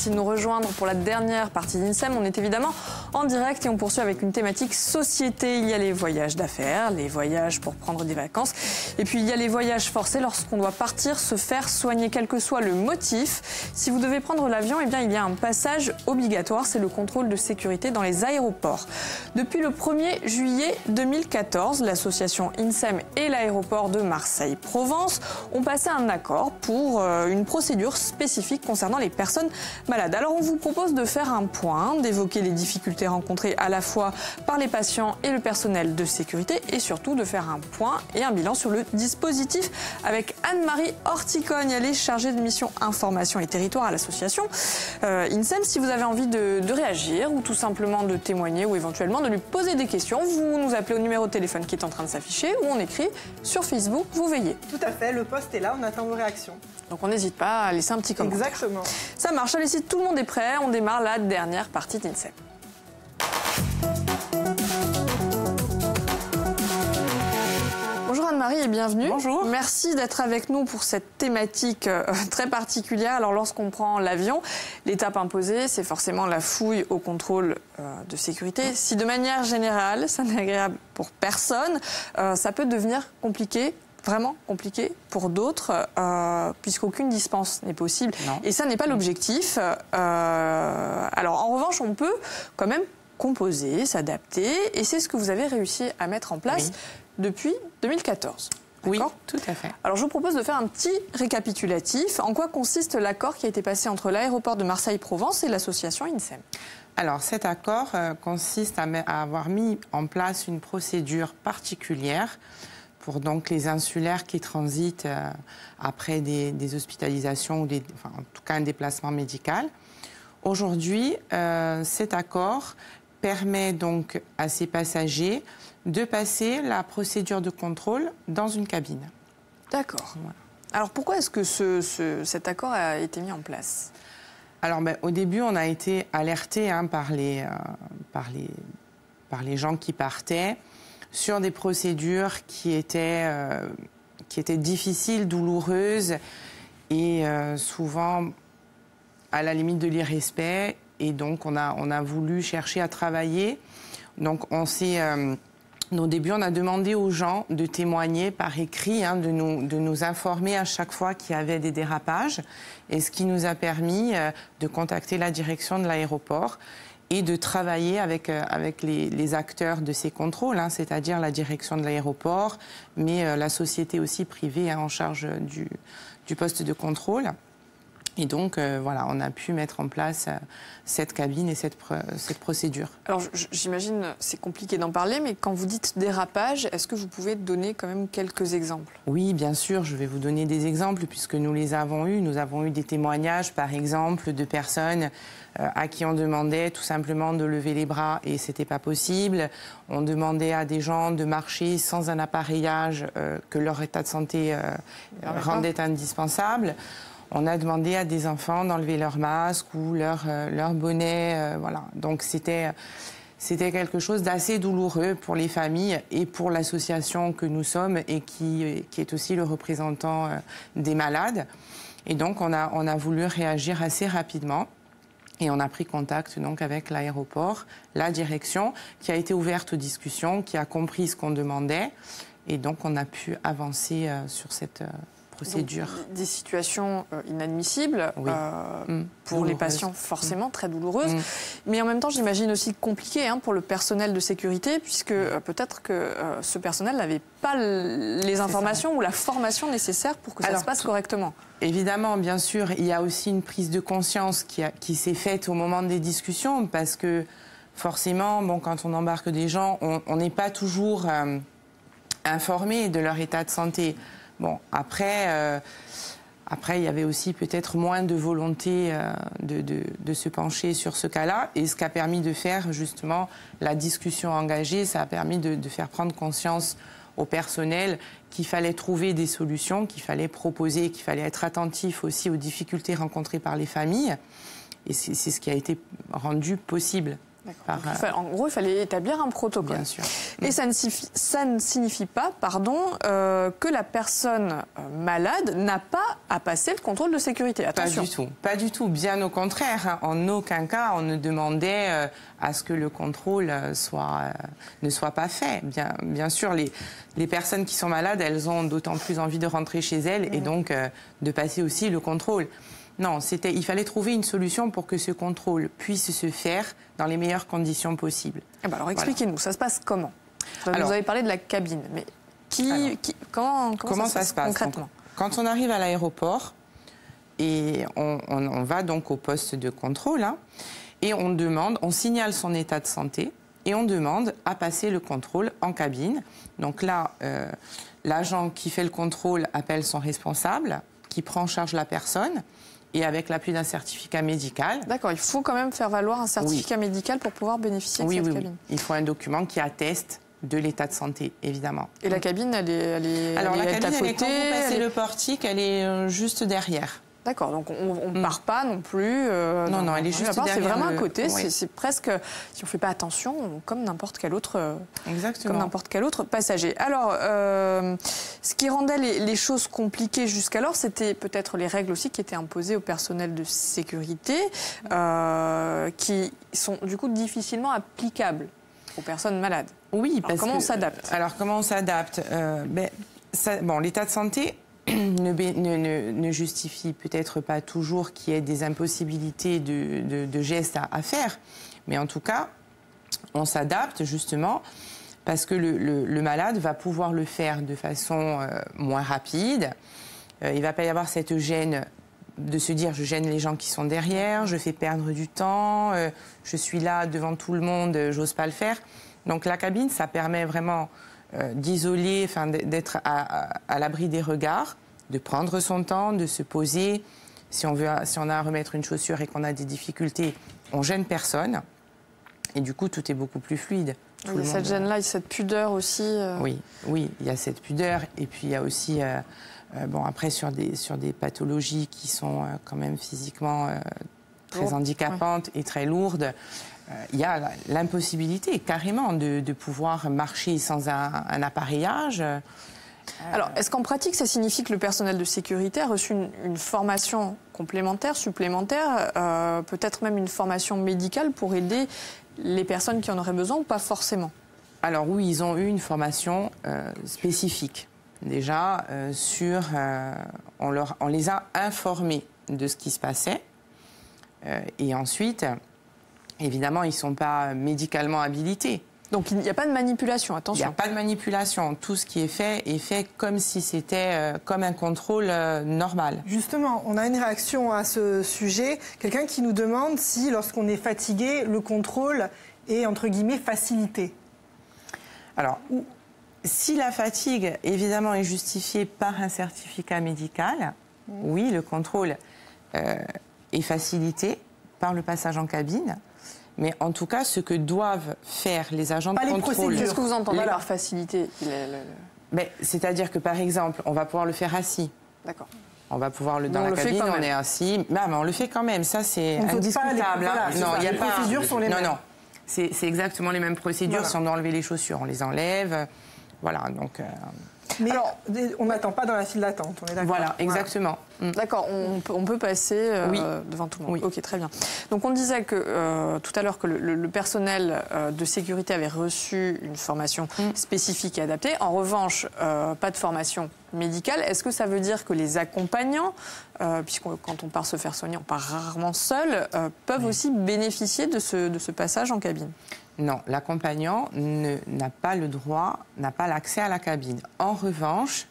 merci de nous rejoindre pour la dernière partie d'INSEM. On est évidemment en direct et on poursuit avec une thématique société. Il y a les voyages d'affaires, les voyages pour prendre des vacances. Et puis il y a les voyages forcés lorsqu'on doit partir se faire soigner, quel que soit le motif. Si vous devez prendre l'avion, eh bien, il y a un passage obligatoire, c'est le contrôle de sécurité dans les aéroports. Depuis le 1er juillet 2014, l'association INSEM et l'aéroport de Marseille-Provence ont passé un accord pour une procédure spécifique concernant les personnes malades. Alors on vous propose de faire un point, d'évoquer les difficultés rencontrées à la fois par les patients et le personnel de sécurité et surtout de faire un point et un bilan sur le dispositif avec Anne-Marie Horticogne. Elle est chargée de mission information et territoire à l'association INSEM. Si vous avez envie de réagir ou tout simplement de témoigner ou éventuellement de lui poser des questions, vous nous appelez au numéro de téléphone qui est en train de s'afficher ou on écrit sur Facebook, vous veillez. Tout à fait, le post est là, on attend vos réactions. Donc on n'hésite pas à laisser un petit commentaire. Exactement. Ça marche, allez, si tout le monde est prêt, on démarre la dernière partie d'INSEM. Bonjour Anne-Marie et bienvenue. Bonjour. Merci d'être avec nous pour cette thématique très particulière. Alors lorsqu'on prend l'avion, l'étape imposée, c'est forcément la fouille au contrôle de sécurité. Si de manière générale, ça n'est agréable pour personne, ça peut devenir compliqué. Vraiment compliqué pour d'autres, puisqu'aucune dispense n'est possible. Non. Et ça n'est pas l'objectif. Alors, en revanche, on peut quand même composer, s'adapter, et c'est ce que vous avez réussi à mettre en place depuis 2014. Oui, tout à fait. Alors, je vous propose de faire un petit récapitulatif. En quoi consiste l'accord qui a été passé entre l'aéroport de Marseille-Provence et l'association INSEM ? Alors, cet accord consiste à avoir mis en place une procédure particulière pour donc les insulaires qui transitent après des hospitalisations ou en tout cas un déplacement médical. Aujourd'hui, cet accord permet donc à ces passagers de passer la procédure de contrôle dans une cabine. D'accord. Voilà. Alors pourquoi est-ce que cet accord a été mis en place ? Alors au début, on a été alertés par les gens qui partaient sur des procédures qui étaient difficiles, douloureuses et souvent à la limite de l'irrespect. Et donc, on a voulu chercher à travailler. Donc, au début, on a demandé aux gens de témoigner par écrit, de nous informer à chaque fois qu'il y avait des dérapages. Et ce qui nous a permis de contacter la direction de l'aéroport et de travailler avec les acteurs de ces contrôles, c'est-à-dire la direction de l'aéroport, mais la société aussi privée en charge du poste de contrôle. Et donc, voilà, on a pu mettre en place cette cabine et cette procédure. Alors, j'imagine, c'est compliqué d'en parler, mais quand vous dites dérapage, est-ce que vous pouvez donner quand même quelques exemples ? Oui, bien sûr, je vais vous donner des exemples, puisque nous les avons eus. Nous avons eu des témoignages, par exemple, de personnes à qui on demandait tout simplement de lever les bras et c'était pas possible. On demandait à des gens de marcher sans un appareillage que leur état de santé rendait indispensable. On a demandé à des enfants d'enlever leur masque ou leur bonnet. Voilà. Donc c'était quelque chose d'assez douloureux pour les familles et pour l'association que nous sommes et qui est aussi le représentant des malades. Et donc on a voulu réagir assez rapidement. Et on a pris contact donc avec l'aéroport, la direction, qui a été ouverte aux discussions, qui a compris ce qu'on demandait. Et donc on a pu avancer sur cette procédure. Donc, des situations inadmissibles pour les patients, forcément très douloureuses. Mais en même temps, j'imagine aussi compliqué pour le personnel de sécurité, puisque peut-être que ce personnel n'avait pas les informations ou la formation nécessaire pour que ça se passe correctement. Évidemment, bien sûr, il y a aussi une prise de conscience qui s'est faite au moment des discussions, parce que forcément, quand on embarque des gens, on n'est pas toujours informé de leur état de santé. Bon, après, il y avait aussi peut-être moins de volonté de se pencher sur ce cas-là. Et ce qu'a permis de faire, justement, la discussion engagée, ça a permis de faire prendre conscience au personnel qu'il fallait trouver des solutions, qu'il fallait proposer, qu'il fallait être attentif aussi aux difficultés rencontrées par les familles. Et c'est ce qui a été rendu possible. En gros, il fallait établir un protocole. Bien sûr. Et ça ne signifie pas, que la personne malade n'a pas à passer le contrôle de sécurité. Attention. Pas du tout. Pas du tout. Bien au contraire. Hein. En aucun cas, on ne demandait à ce que le contrôle ne soit pas fait. Bien sûr, les personnes qui sont malades, elles ont d'autant plus envie de rentrer chez elles et donc de passer aussi le contrôle. Non, il fallait trouver une solution pour que ce contrôle puisse se faire dans les meilleures conditions possibles. Alors expliquez-nous, ça se passe comment? Vous avez parlé de la cabine, mais comment ça se passe concrètement? Quand on arrive à l'aéroport, et on va donc au poste de contrôle, hein, et on signale son état de santé, et on demande à passer le contrôle en cabine. Donc là, l'agent qui fait le contrôle appelle son responsable, qui prend en charge la personne, et avec l'appui d'un certificat médical. D'accord, il faut quand même faire valoir un certificat médical pour pouvoir bénéficier de cette cabine. Oui, il faut un document qui atteste de l'état de santé, évidemment. Et la cabine, elle est Alors la cabine, à côté, quand vous passez le portique, elle est juste derrière. D'accord, donc on ne part pas non plus. Non, elle est juste derrière. C'est vraiment à côté, c'est presque, si on ne fait pas attention, comme n'importe quel autre, passager. Alors, ce qui rendait les choses compliquées jusqu'alors, c'était peut-être les règles aussi qui étaient imposées au personnel de sécurité, qui sont du coup difficilement applicables aux personnes malades. Oui, parce comment on s'adapte? Alors, comment on s'adapte? L'état de santé ne justifie peut-être pas toujours qu'il y ait des impossibilités de gestes à faire, mais en tout cas, on s'adapte justement parce que le malade va pouvoir le faire de façon moins rapide. Il ne va pas y avoir cette gêne de se dire je gêne les gens qui sont derrière, je fais perdre du temps, je suis là devant tout le monde, j'ose pas le faire. Donc la cabine, ça permet vraiment d'isoler, d'être à l'abri des regards, de prendre son temps, de se poser. Si on a à remettre une chaussure et qu'on a des difficultés, on gêne personne. Et du coup, tout est beaucoup plus fluide. Il y a cette gêne-là, il y a cette pudeur aussi. Oui, il y a cette pudeur. Et puis, il y a aussi, après, sur des pathologies qui sont quand même physiquement très handicapantes et très lourdes, il y a l'impossibilité carrément de pouvoir marcher sans un appareillage. Alors, est-ce qu'en pratique, ça signifie que le personnel de sécurité a reçu une formation complémentaire, supplémentaire, peut-être même une formation médicale pour aider les personnes qui en auraient besoin ou pas forcément? Alors oui, ils ont eu une formation spécifique. Déjà, on les a informés de ce qui se passait. Et ensuite, évidemment, ils ne sont pas médicalement habilités. Donc il n'y a pas de manipulation, attention. Il n'y a pas de manipulation. Tout ce qui est fait comme si c'était comme un contrôle normal. Justement, on a une réaction à ce sujet. Quelqu'un qui nous demande si, lorsqu'on est fatigué, le contrôle est, entre guillemets, facilité. Alors, si la fatigue, évidemment, est justifiée par un certificat médical, oui, le contrôle est facilité par le passage en cabine. Mais en tout cas, ce que doivent faire les agents de contrôle... Qu'est-ce que vous entendez par facilité? C'est-à-dire que, par exemple, on va pouvoir le faire assis. D'accord. On va pouvoir dans la cabine, on est assis. Mais on le fait quand même, ça c'est indiscutable. Les procédures sont les mêmes. Non, c'est exactement les mêmes procédures. Voilà. Si on doit enlever les chaussures, on les enlève. Voilà, donc... Mais alors, on n'attend pas dans la file d'attente, on est d'accord. Voilà, exactement. D'accord, on peut passer devant tout le monde. Oui. Ok, très bien. Donc on disait que tout à l'heure que le personnel de sécurité avait reçu une formation spécifique et adaptée. En revanche, pas de formation médicale. Est-ce que ça veut dire que les accompagnants, puisque quand on part se faire soigner, on part rarement seul, peuvent aussi bénéficier de ce passage en cabine? Non, l'accompagnant n'a pas le droit, n'a pas l'accès à la cabine. En revanche,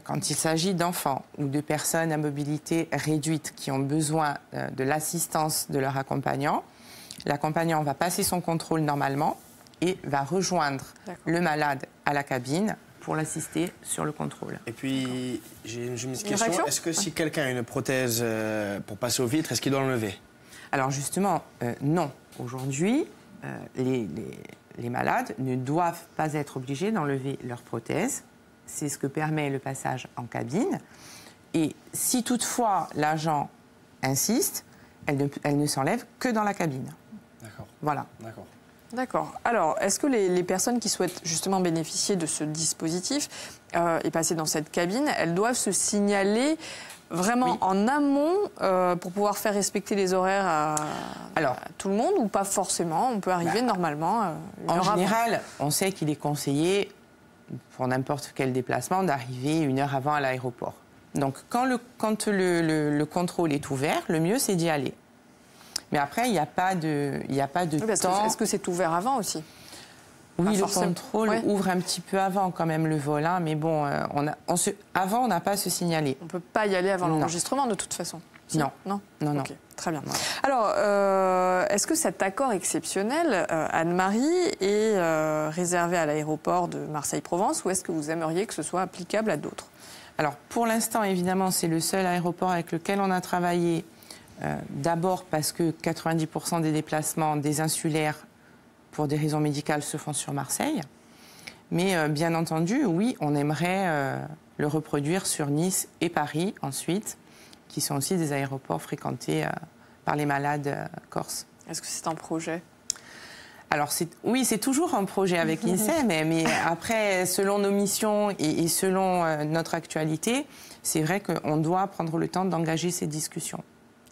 quand il s'agit d'enfants ou de personnes à mobilité réduite qui ont besoin de l'assistance de leur accompagnant, l'accompagnant va passer son contrôle normalement et va rejoindre le malade à la cabine pour l'assister sur le contrôle. Et puis, j'ai une question. Est-ce que si quelqu'un a une prothèse pour passer aux vitres, est-ce qu'il doit l'enlever? Alors justement, non. Aujourd'hui, les malades ne doivent pas être obligés d'enlever leur prothèse. C'est ce que permet le passage en cabine. Et si toutefois l'agent insiste, elle ne s'enlève que dans la cabine. D'accord. Voilà. D'accord. D'accord. Alors, est-ce que les personnes qui souhaitent justement bénéficier de ce dispositif et passer dans cette cabine, elles doivent se signaler vraiment en amont pour pouvoir faire respecter les horaires à tout le monde ou pas forcément? On peut arriver normalement en général, on sait qu'il est conseillé pour n'importe quel déplacement d'arriver 1 heure avant à l'aéroport. Donc quand le contrôle est ouvert, le mieux c'est d'y aller. Mais après, il n'y a pas de temps. Est-ce que c'est ouvert avant aussi? Oui, le contrôle ouvre un petit peu avant quand même le vol, hein, mais bon, avant on n'a pas à se signaler. On ne peut pas y aller avant l'enregistrement de toute façon? Si. Non. Non. Ok, très bien. Alors, est-ce que cet accord exceptionnel, Anne-Marie, est réservé à l'aéroport de Marseille-Provence ou est-ce que vous aimeriez que ce soit applicable à d'autres? Alors, pour l'instant, évidemment, c'est le seul aéroport avec lequel on a travaillé. D'abord parce que 90% des déplacements des insulaires pour des raisons médicales se font sur Marseille. Mais bien entendu, oui, on aimerait le reproduire sur Nice et Paris ensuite, qui sont aussi des aéroports fréquentés par les malades corses. Est-ce que c'est un projet? Alors oui, c'est toujours un projet avec l'INSEE, mais après, selon nos missions et selon notre actualité, c'est vrai qu'on doit prendre le temps d'engager ces discussions.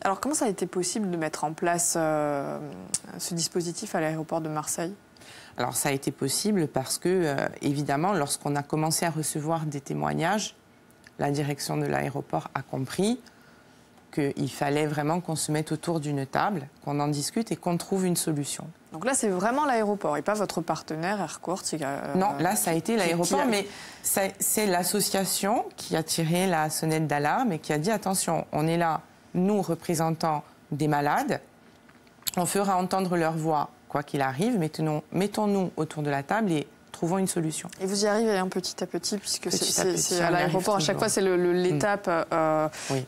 Alors, comment ça a été possible de mettre en place ce dispositif à l'aéroport de Marseille? Alors, ça a été possible parce que, évidemment, lorsqu'on a commencé à recevoir des témoignages, la direction de l'aéroport a compris qu'il fallait vraiment qu'on se mette autour d'une table, qu'on en discute et qu'on trouve une solution. Donc là, c'est vraiment l'aéroport et pas votre partenaire Aircourt non, là, ça a été l'aéroport, mais c'est l'association qui a tiré la sonnette d'alarme et qui a dit, attention, on est là, nous, représentants des malades, on fera entendre leur voix, quoi qu'il arrive, mettons-nous autour de la table et trouvons une solution. Et vous y arrivez petit à petit, puisque c'est à l'aéroport, à chaque fois, c'est l'étape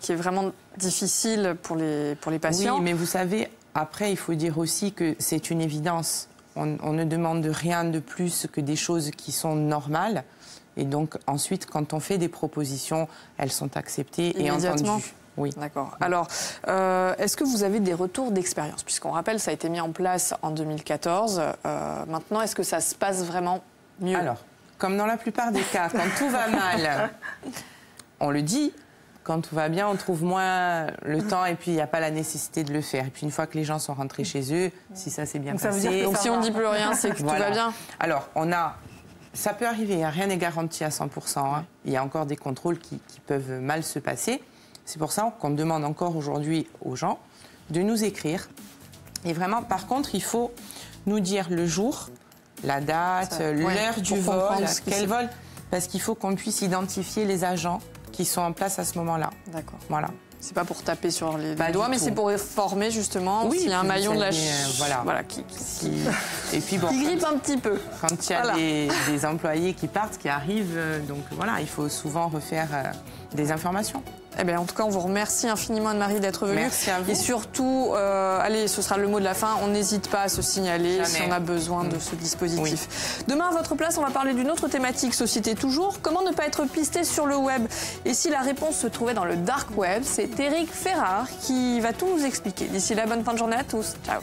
qui est vraiment difficile pour les patients. Oui, mais vous savez, après, il faut dire aussi que c'est une évidence. On ne demande rien de plus que des choses qui sont normales. Et donc, ensuite, quand on fait des propositions, elles sont acceptées et entendues. Oui. D'accord. Alors, est-ce que vous avez des retours d'expérience? Puisqu'on rappelle, ça a été mis en place en 2014. Maintenant, est-ce que ça se passe vraiment mieux? Alors, comme dans la plupart des cas, quand tout va mal, on le dit. Quand tout va bien, on trouve moins le temps et puis il n'y a pas la nécessité de le faire. Et puis une fois que les gens sont rentrés chez eux, si ça s'est bien passé... Donc si on ne dit plus rien, c'est que tout va bien? Alors, ça peut arriver, rien n'est garanti à 100%. Hein. Il y a encore des contrôles qui peuvent mal se passer. C'est pour ça qu'on demande encore aujourd'hui aux gens de nous écrire. Et vraiment, par contre, il faut nous dire le jour, la date, l'heure du vol, quel vol, parce qu'il faut qu'on puisse identifier les agents qui sont en place à ce moment-là. D'accord. Voilà. C'est pas pour taper sur les doigts, mais c'est pour former justement s'il y a un maillon de la et puis bon, qui grippe un petit peu. Quand il y a des employés qui partent, qui arrivent, donc voilà, il faut souvent refaire des informations. Eh bien, en tout cas, on vous remercie infiniment, Anne-Marie, d'être venue. Merci à vous. Et surtout, allez, ce sera le mot de la fin, on n'hésite pas à se signaler si on a besoin de ce dispositif. Demain, à votre place, on va parler d'une autre thématique, société toujours. Comment ne pas être pisté sur le web? Et si la réponse se trouvait dans le dark web, c'est Éric Ferrard qui va tout nous expliquer. D'ici là, bonne fin de journée à tous. Ciao.